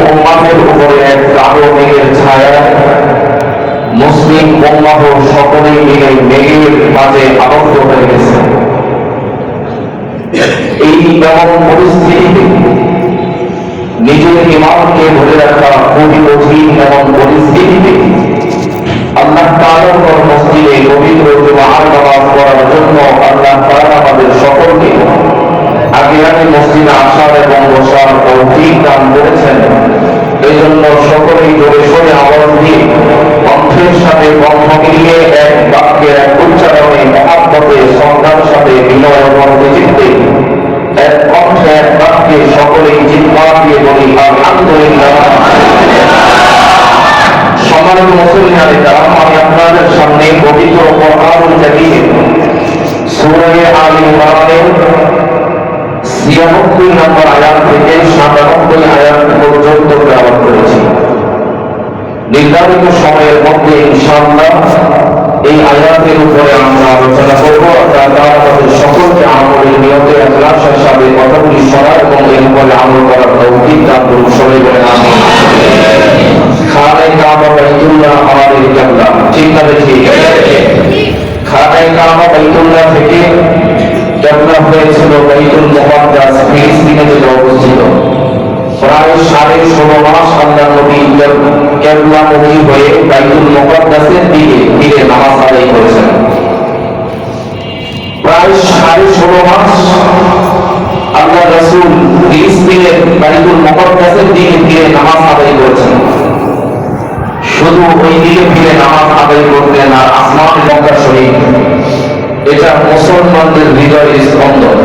উম্মাতের উপরে এক কালো মেঘের ছায়া, মুসলিম উম্মাহ সকলেই মিলে মেঘের মাঝে আবদ্ধ হয়ে গেছে। এই এমন পরিস্থিতিতে নিজের ইমানকে ধরে রাখা খুবই কঠিন। এমন পরিস্থিতিতে আল্লাহ তাআলার মসজিদে পবিত্র জুমার নামাজ পড়ার জন্য আল্লাহ তাআলা আমাদের সকলকে আগে মসজিদে আসার এবং বসার তৌফিক দান করেছেন। এই জন্য সকলেই জোরে সোরে আওয়াজ দিয়ে কণ্ঠের সাথে কণ্ঠ মিলিয়ে এক বাক্যে এক উচ্চারণে মহাব্বতে শ্রদ্ধার সাথে বিনয় এবং চিত্তে এক কণ্ঠে এক বাক্যে সকলেই জিহ্বা দিয়ে বলি আলহামদুলিল্লাহ। সম্মানিত মুসলিম কারাম, আমি আপনাদের সামনে পবিত্র কোরআনুল কারীম সূরা আলে ইমরানের ৯৬ নম্বর আয়াত থেকে ৯৭ আয়াত পর্যন্ত তেলাওয়াত করেছি। নির্ধারিত সময়ের মধ্যে ইনশাআল্লাহ এই আয়াতের উপরে আমরা আলোচনা করব। আপনারা আমাদের সকলকে আমলের নিয়তে ইখলাসের সাথে কথাগুলি শোনা এবং এর উপরে আমল করার তৌফিক দান করুন। সবাই বলেন আমিন। খানে কাবা বাইতুল্লাহ আমাদের কিবলা, ঠিক না? ঠিক। খানে কাবা বাইতুল্লাহ থেকে কিবলা হয়েছিল বাইতুল মুকাদ্দাস, ফিলিস্তিনে যেটা অবস্থিত। প্রায় 16.5 মাস আল্লাহ নবী কিবলামুখী হয়ে বাইতুল মুকাদ্দাসের দিকে ফিরে নামাজ আদায় করেছেন। প্রায় 16.5 মাস আল্লাহ রাসূল ফিলিস্তিনের বাইতুল মুকাদ্দাসের দিকে ফিরে নামাজ আদায় করেছেন। শুধু ওই দিকে ফিরে নামাজ আদায় করতেন আর আসমান মক্কা শরীফ, এটা মুসলমানদের হৃদয়ের স্পন্দন।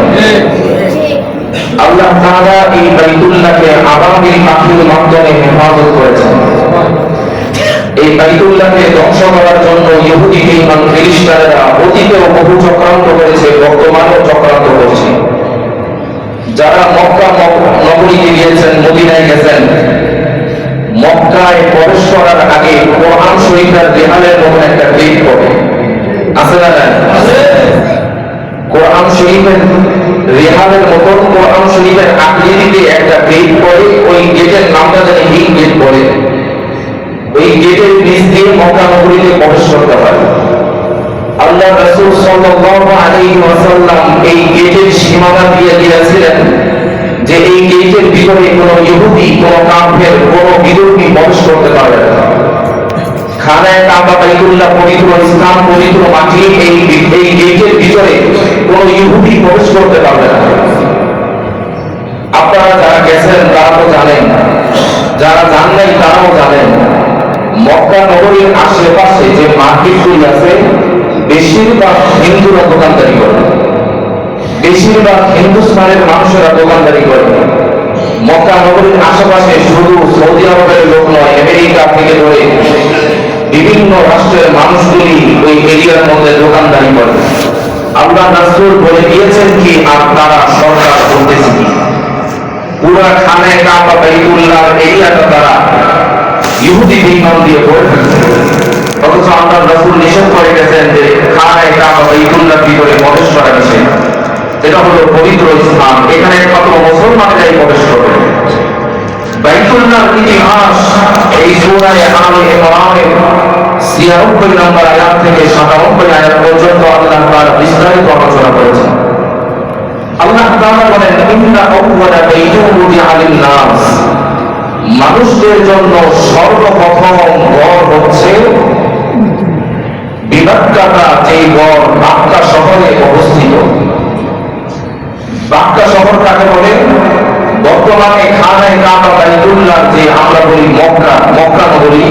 আল্লাহ তাআলা এই বাইতুল্লাহকে আবাবিল পাখির মাধ্যমে হেফাজত করেছেন। এই বাইতুল্লাহকে ধ্বংস করার জন্য ইহুদি বেঈমান খ্রিস্টানেরা অতীতেও বহু চক্রান্ত করেছে, বর্তমানেও চক্রান্ত করছে। যারা মক্কা নগরীতে গিয়েছেন, মদিনায় গেছেন, মক্কায় প্রবেশ করার আগে কোরআন শরীফের দেয়ালের মধ্যে একটা গেট পড়ে আছে না? কোরআন শরীফের রেহালের মতন কোরআন শরীফের আকৃতিতে একটা গেট পড়ে। ওই গেটের নামটা জানি হিল গেট পড়ে। ওই গেটের নিচ দিয়ে মক্কা নগরীতে প্রবেশ করতে হয়। আল্লাহ রাসূল সাল্লাল্লাহু আলাইহি ওয়াসাল্লাম এই গেটের সীমানা দিয়ে দিয়েছিলেন যে এই গেটের ভিতরে কোনো ইহুদি, কোনো কাফের, কোনো বিদ্রোহী প্রবেশ করতে পারবে না। খানায়ে কাবা বাইতুল্লাহ পবিত্র স্থান, পবিত্র মাটি, এই গেটের ভিতরে কোনো ইহুদি প্রবেশ করতে পারবে না। আপনারা যারা গেছেন তারা তো জানেন, যারা জান নাই তারাও জানেন, মক্কা নগরীর আশেপাশে যে মার্কেটগুলি আছে বেশিরভাগ হিন্দুরা দোকানদারি করে, বেশিরভাগ হিন্দুস্তানের মানুষেরা দোকানদারি করে। মক্কা নগরীর আশেপাশে শুধু সৌদি আরবের লোক নয়, আমেরিকা থেকে ধরে বিভিন্ন রাষ্ট্রের মানুষগুলি ওই এরিয়ার মধ্যে দোকানদারি করে। আল্লাহ রাসূল বলে দিয়েছেন কি আপনারা সরকার করতেছি কি? পুরা খানায়ে কাবা বাইতুল্লাহ এরিয়াটা তারা ইহুদি বেঈমান দিয়ে ভরে ফেলছে। অথচ আল্লাহ রাসূল নিষেধ করে গেছেন যে খানায়ে কাবা বাইতুল্লাহ ভিতরে প্রবেশ করা নিষেধ। এটা হলো পবিত্র স্থান, এখানে কত মুসলমানরাই প্রবেশ করবে। বাইতুল্লাহর ইতিহাস এই সূরা আলে ইমরানের ৯৬ নম্বর আয়াত থেকে ৯৭ আয়াত পর্যন্ত আল্লাহ তাআলা বিস্তারিত আলোচনা করেছেন। আল্লাহ তাআলা বলেন, ইন্না আউওয়ালা বাইতুন উদিআ লিন-নাস, মানুষদের জন্য সর্বপ্রথম ঘর হচ্ছে বিবাক্কাতা, যেই ঘর মক্কা শহরে অবস্থিত। মক্কা শহর কাকে বলে? বর্তমানে খানায়ে কাবা বাইতুল্লাহ যে আমরা বলি মক্কা নগরী,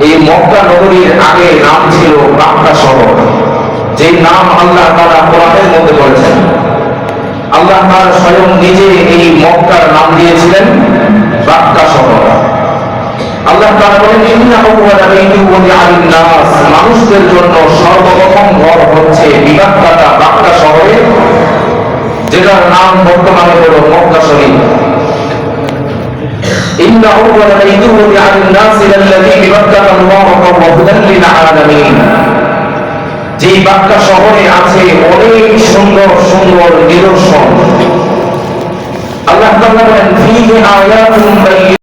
এই মক্কা নগরীর আগে নাম ছিল মক্কা শহর, যে নাম আল্লাহ তাআলা কোরআনের মধ্যে বলেছেন। আল্লাহ তাআলা স্বয়ং নিজে এই মক্কার নাম দিয়েছিলেন মক্কা শহর। আল্লাহ তাআলা বলেন, ইন্না আউওয়ালা বাইতুন উদিআ লিন-নাস, মানুষদের জন্য সর্বপ্রথম ঘর হচ্ছে বিবাক্কাতা, মক্কা শহরে, যেটার নাম বর্তমানে হলো মক্কা শরীফ। ইন্না আউওয়ালা বাইতুন উদিআ লিন-নাস আল্লাযী বিবাক্কাতা মুবারাকান ওয়া হুদাল লিল-আলামিন, যেই মক্কা শহরে আছে অনেক সুন্দর সুন্দর নিদর্শন। আল্লাহ তাআলা বলেন, ফীহি আয়াতুন